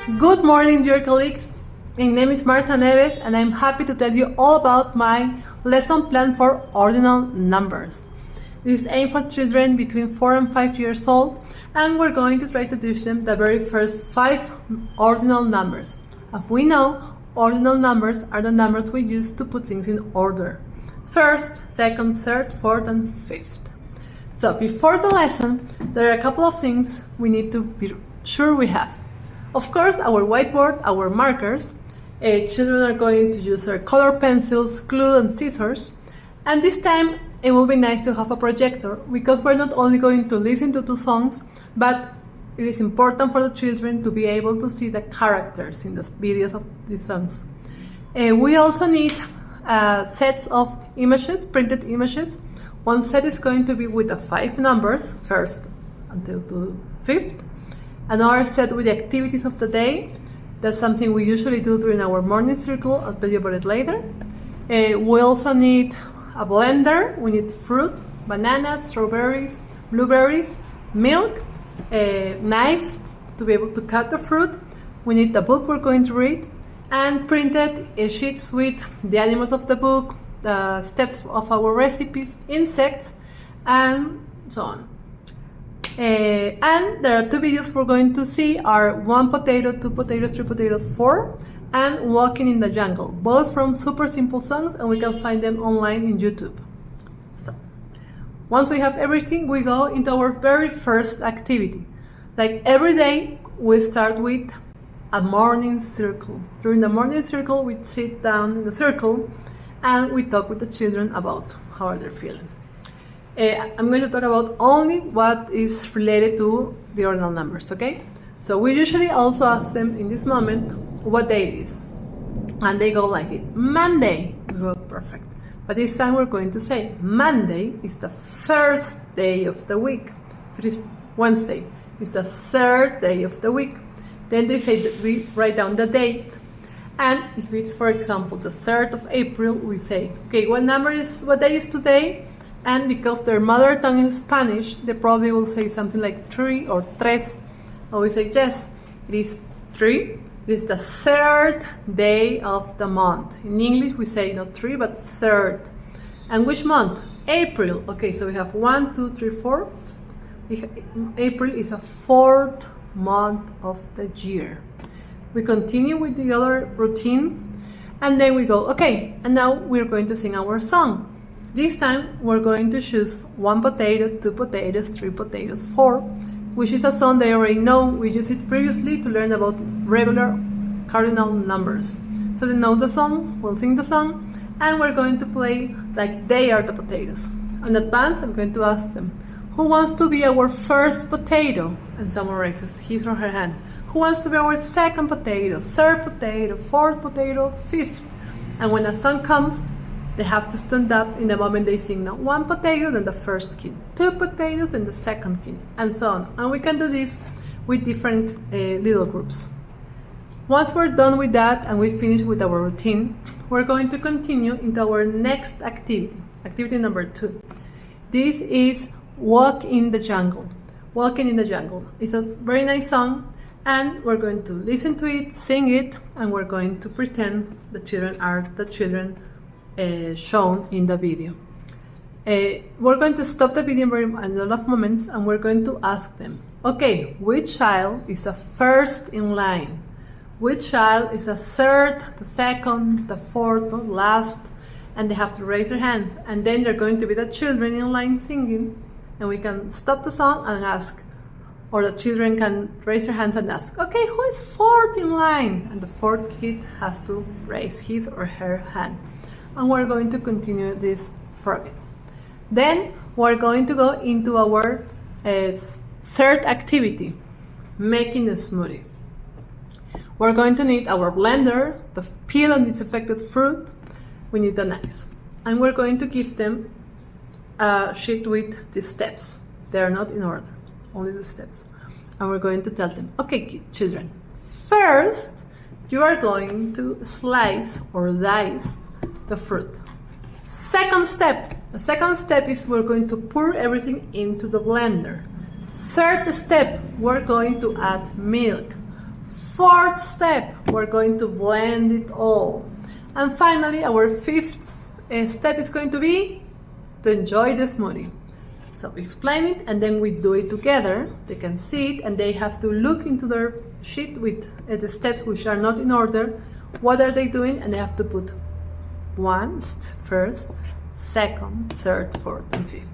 Good morning, dear colleagues. My name is Marta Neves, and I'm happy to tell you all about my lesson plan for ordinal numbers. This is aimed for children between 4 and 5 years old, and we're going to try to teach them the very first 5 ordinal numbers. As we know, ordinal numbers are the numbers we use to put things in order. First, second, third, fourth, and fifth. So before the lesson, there are a couple of things we need to be sure we have. Of course, our whiteboard, our markers. Children are going to use their color pencils, glue, and scissors. And this time, it will be nice to have a projector because we're not only going to listen to 2 songs, but it is important for the children to be able to see the characters in the videos of these songs. We also need sets of images, printed images. One set is going to be with the 5 numbers, first until to 5th. Another set with the activities of the day. That's something we usually do during our morning circle. I'll tell you about it later. We also need a blender. We need fruit, bananas, strawberries, blueberries, milk, knives to be able to cut the fruit. We need the book we're going to read, and printed sheets with the animals of the book, the steps of our recipes, insects, and so on. And there are 2 videos we're going to see are 1 potato, 2 potatoes, 3 potatoes, 4, and Walking in the Jungle, both from super simple songs, and we can find them online in YouTube. So, once we have everything, we go into our very first activity. Like every day, we start with a morning circle. During the morning circle, we sit down in the circle and we talk with the children about how they're feeling. I'm going to talk about only what is related to the ordinal numbers, okay? So we usually also ask them in this moment what day it is. And they go like it, Monday. We go, perfect. But this time we're going to say Monday is the first day of the week. If it is Wednesday, it's the 3rd day of the week. Then they say that we write down the date. And if it's, for example, the 3rd of April, we say, okay, what day is today? And because their mother tongue is Spanish, they probably will say something like 3 or tres. And we say, yes, it is 3. It is the 3rd day of the month. In English, we say not 3, but 3rd. And which month? April. Okay, so we have 1, 2, 3, 4. April is a 4th month of the year. We continue with the other routine. And then we go, okay, and now we're going to sing our song. This time, we're going to choose 1 potato, 2 potatoes, 3 potatoes, 4, which is a song they already know. We used it previously to learn about regular cardinal numbers. So they know the song, we'll sing the song, and we're going to play like they are the potatoes. In advance, I'm going to ask them, who wants to be our first potato? And someone raises his or her hand. Who wants to be our second potato, 3rd potato, 4th potato, 5th? And when a song comes, they have to stand up in the moment they sing. Now, 1 potato, then the first kid, 2 potatoes, then the second kid, and so on. And we can do this with different little groups. Once we're done with that and we finish with our routine, we're going to continue into our next activity, activity number 2. This is Walk in the Jungle. Walking in the Jungle. It's a very nice song, and we're going to listen to it, sing it, and we're going to pretend the children are the children shown in the video. We're going to stop the video in a lot of moments, and we're going to ask them, okay, which child is the first in line? Which child is the 3rd, the 2nd, the 4th, the last? And they have to raise their hands, and then they're going to be the children in line singing, and we can stop the song and ask, or the children can raise their hands and ask, okay, who is 4th in line? And the 4th kid has to raise his or her hand. And we're going to continue this for a bit. Then we're going to go into our 3rd activity, making a smoothie. We're going to need our blender, the peel and disaffected fruit. We need the knives. And we're going to give them a sheet with the steps. They are not in order, only the steps. And we're going to tell them, okay, children, first you are going to slice or dice the fruit. Second step. The second step is we're going to pour everything into the blender. Third step, we're going to add milk. Fourth step, we're going to blend it all. And finally, our fifth step is going to be to enjoy the smoothie. So we explain it and then we do it together. They can see it and they have to look into their sheet with the steps which are not in order. What are they doing? And they have to put first, second, third, fourth, and fifth.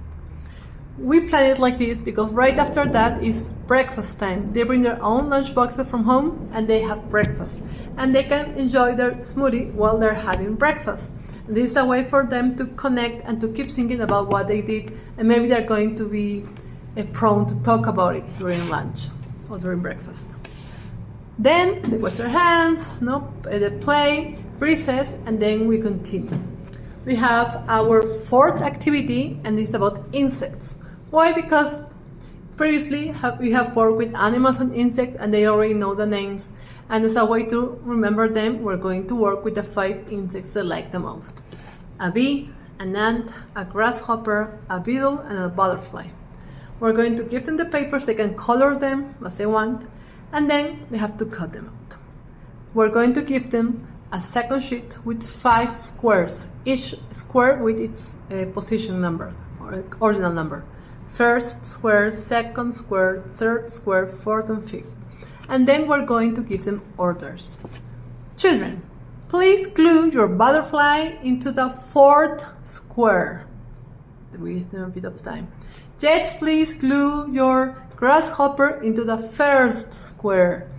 We plan it like this because right after that is breakfast time. They bring their own lunch boxes from home and they have breakfast. And they can enjoy their smoothie while they're having breakfast. This is a way for them to connect and to keep thinking about what they did, and maybe they're going to be prone to talk about it during lunch or during breakfast. Then they wash their hands, they play, recess, and then we continue. We have our fourth activity, and it's about insects. Why? Because previously we have worked with animals and insects and they already know the names, and as a way to remember them, we're going to work with the 5 insects they like the most. A bee, an ant, a grasshopper, a beetle, and a butterfly. We're going to give them the papers, they can color them as they want, and then they have to cut them out. We're going to give them a second sheet with 5 squares, each square with its position number or ordinal number. First square, second square, third square, fourth and fifth. And then we're going to give them orders. Children, please glue your butterfly into the 4th square. We have a bit of time. Jets, please glue your grasshopper into the 1st square.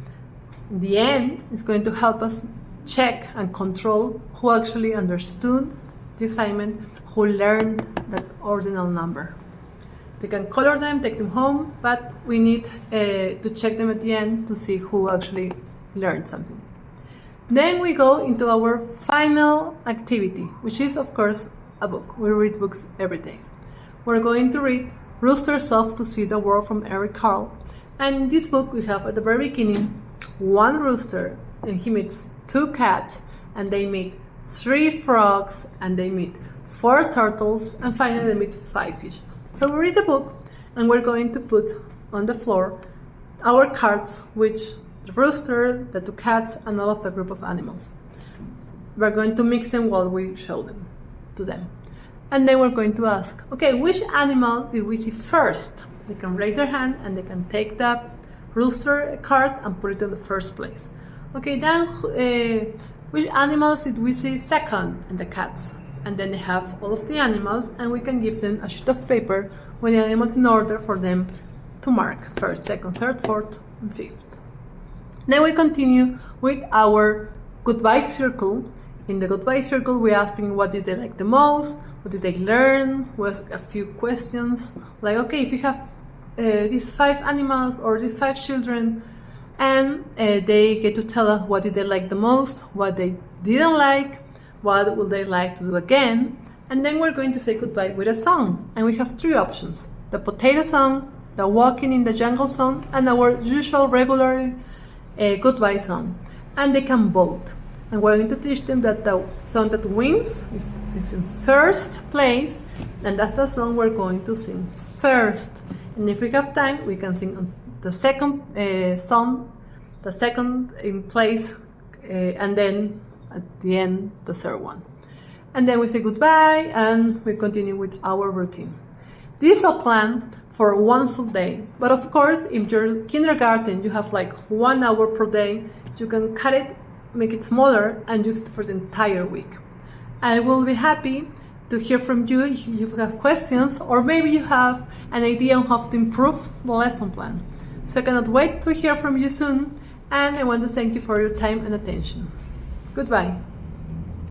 In the end, it's going to help us check and control who actually understood the assignment, who learned the ordinal number. They can color them, take them home, but we need to check them at the end to see who actually learned something. Then we go into our final activity, which is, of course, a book. We read books every day. We're going to read Roosters Off to See the World from Eric Carle. And in this book, we have at the very beginning, 1 rooster, and he meets 2 cats, and they meet 3 frogs, and they meet 4 turtles, and finally they meet 5 fishes. So we read the book, and we're going to put on the floor our cards, which the rooster, the 2 cats, and all of the group of animals. We're going to mix them while we show them to them. And then we're going to ask, okay, which animal did we see first? They can raise their hand and they can take the rooster card and put it in the first place. Okay, then which animals did we see second? And the cats. And then they have all of the animals, and we can give them a sheet of paper with the animals in order for them to mark first, second, third, fourth, and fifth. Then we continue with our goodbye circle. In the goodbye circle, we ask them what did they like the most, what did they learn, we ask a few questions, like, okay, if you have these 5 animals or these 5 children, and they get to tell us what did they like the most, what they didn't like, what would they like to do again, and then we're going to say goodbye with a song. And we have 3 options: the potato song, the walking in the jungle song, and our usual regular goodbye song. And they can vote. And we're going to teach them that the song that wins is in first place, and that's the song we're going to sing first. And if we have time, we can sing on the second song, the second in place, and then at the end, the third one. And then we say goodbye and we continue with our routine. This is a plan for 1 full day. But of course, if your kindergarten, you have like 1 hour per day, you can cut it, make it smaller, and use it for the entire week. I will be happy to hear from you if you have questions, or maybe you have an idea on how to improve the lesson plan. So I cannot wait to hear from you soon, and I want to thank you for your time and attention. Goodbye.